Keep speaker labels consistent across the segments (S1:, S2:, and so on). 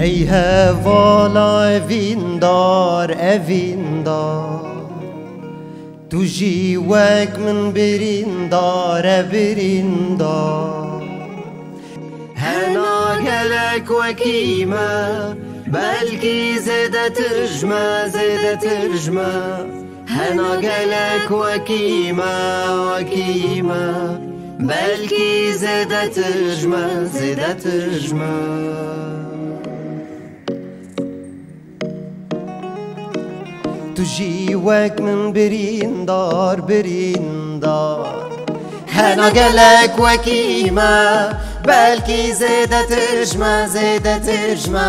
S1: ای هوالا اویندار اویندار تو جی وک من بریندار بریندار هنا گلک وکیمه بلکی زده ترجمه زده ترجمه هنا گلک وکیمه وکیمه بلکی زده ترجمه زده ترجمه تو جی وک من بریندار بریندار هنا گلک وکیمه بلکی زده ترجمه زده ترجمه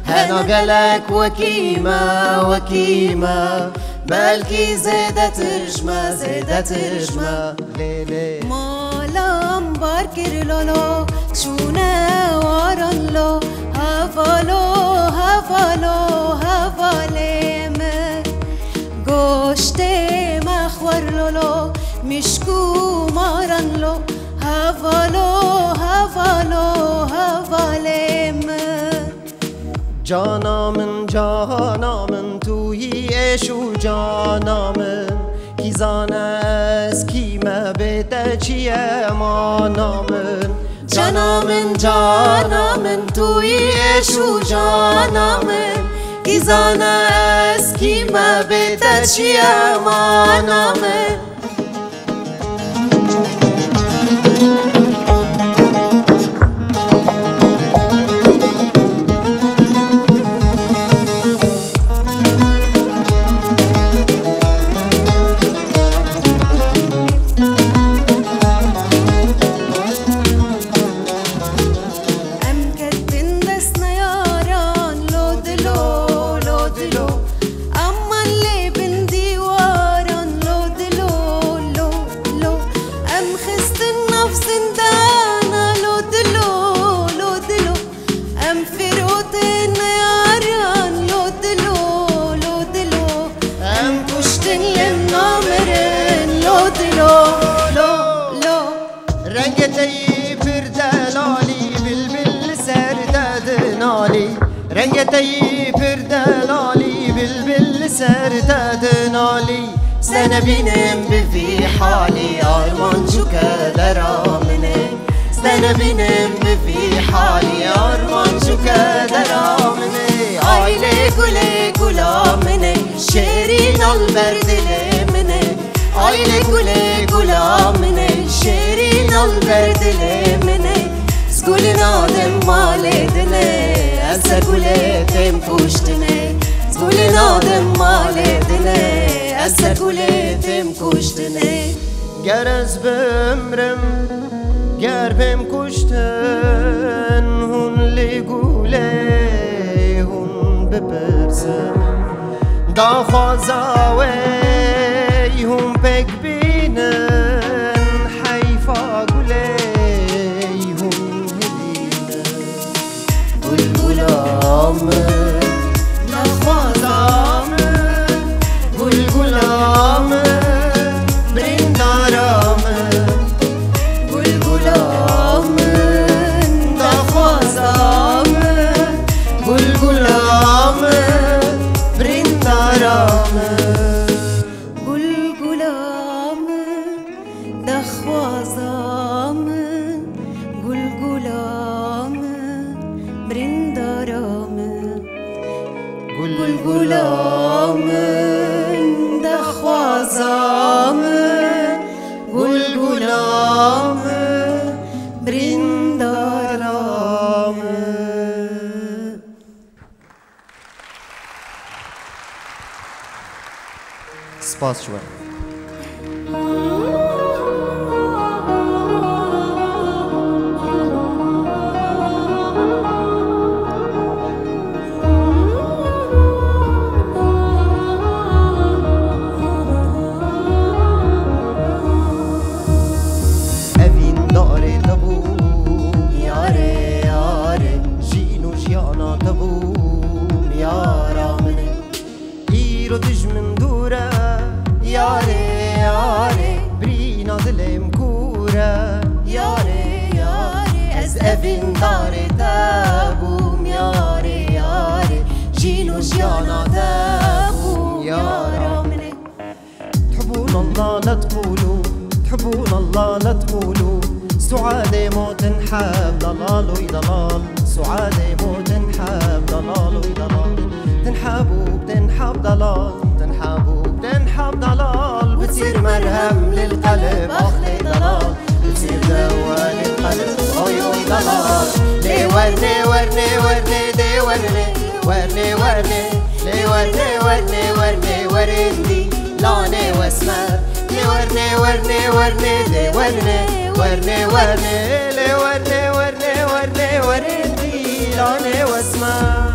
S1: هنا گلک وکیمه وکیمه بلکی زده ترجمه زده ترجمه لیلی
S2: مالم بار کرلولو چونه وارنلو هفالو هفالو هفالیم گوشت مخورلولو مشکو مارنلو هفالو هفالو هفالیم
S1: جانامن جانامن توی عشو جانامن کیزان از کیمه بده چیه مانامن
S2: جانامن جانامن توی عشو جانامن کیزان از کیمه بده چیه مانامن
S1: رنگتي پردلالی بلبل سردادنالی رنگتي پردلالی بلبل سردادنالی سنه بینم بفی حالی آرمان شو کدرامنه سنه بینم بفی حالی آرمان شو کدرامنه آیله گله گلامنه شیرین البردله منه آیله گله گلامنه شیرین البردله منه زگول نادم مالدنه از گله تم کشتنه زگول نادم مالدنه از گله تم کشتنه گر از بمرم گر بم کشتن هون لگوله هون بپرسم دا خوازاوه هم پک بینن حیفا گله هم هدینن گلگلام نخوازام گلگلام بریندارام گلگلام نخوازام گلگلام بریندارام
S2: دخوازام گلگلام برندارام گلگلام دخوازام گلگلام برندارام
S1: سپاس شما الله لا تقولوا تحبون الله لا تقولوا سعادة موت نحب ضلال وضلال سعادة موت نحب ضلال وضلال تنحبوا بتنحب ضلال تنحبوا بتنحب ضلال بتصير مرهم للقلب أخلي ضلال بتصير دواء للقلب أوي أوي ضلال ليه ورني ورني ورني دي ورني ورني ورني ليه ورني ورني ورني ورندي لوني واسمر ليه ورني ورني ورني دي ورني ورني ورني ليه ورني ورني ورني ورندي لوني واسمر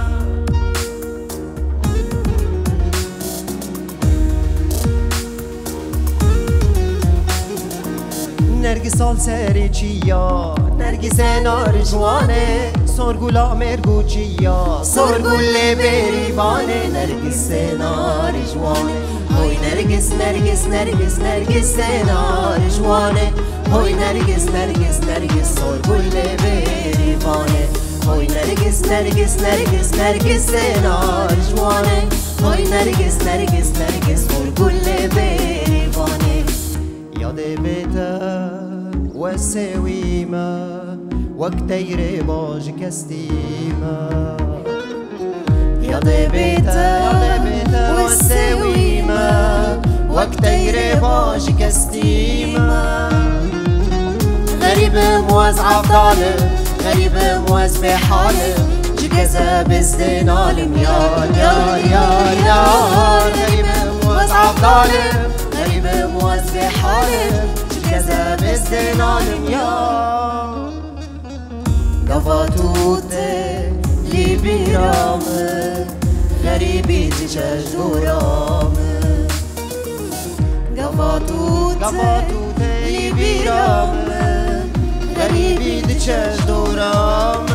S1: نرگس سال سری چیا نرگس نار جوانه سرگولا مرگو چیا سرگول بریبانه نرگس نار جوانه هوی نرگس نرگس نرگس نرگس نار جوانه هوی نرگس نرگس نرگس سرگول بریبانه هوی نرگس نرگس نرگس نرگس نار جوانه هوی نرگس نرگس نرگس سرگول بریبانه یاد بهتر والسويمة وكتير باج كستيمة يا ضبيتا والسويمة وكتير باج كستيمة غريب موز عفضالة غريب موز بحالة جكزة بزدين عالم يار يار يار يار غريب موز عفضالة غريب موز بحالة كذا بزدن عالم يا قفاتوت لي بيرام غريبي تشاج غرام قفاتوت لي بيرام غريبي تشاج غرام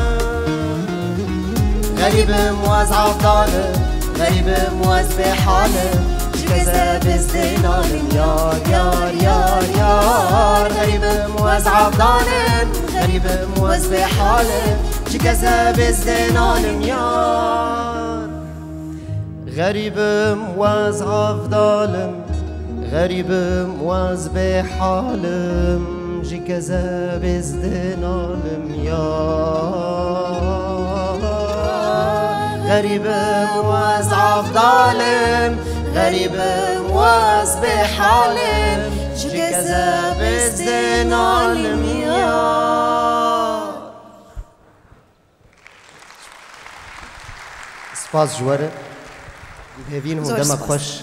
S1: غريب موز عفضالة غريب موز بحالة كذا بزدن عالم يار يار يار يار غريب موز عفضالم غريب موز بحالم كذا بزدن عالم يار غريب موز عفضالم غريب موز بحالم كذا بزدن عالم يار غريب موز عفضالم غريب مواز بحالم كذا بزدن عالم يار سپاس جواره بهوین هم دمک خوش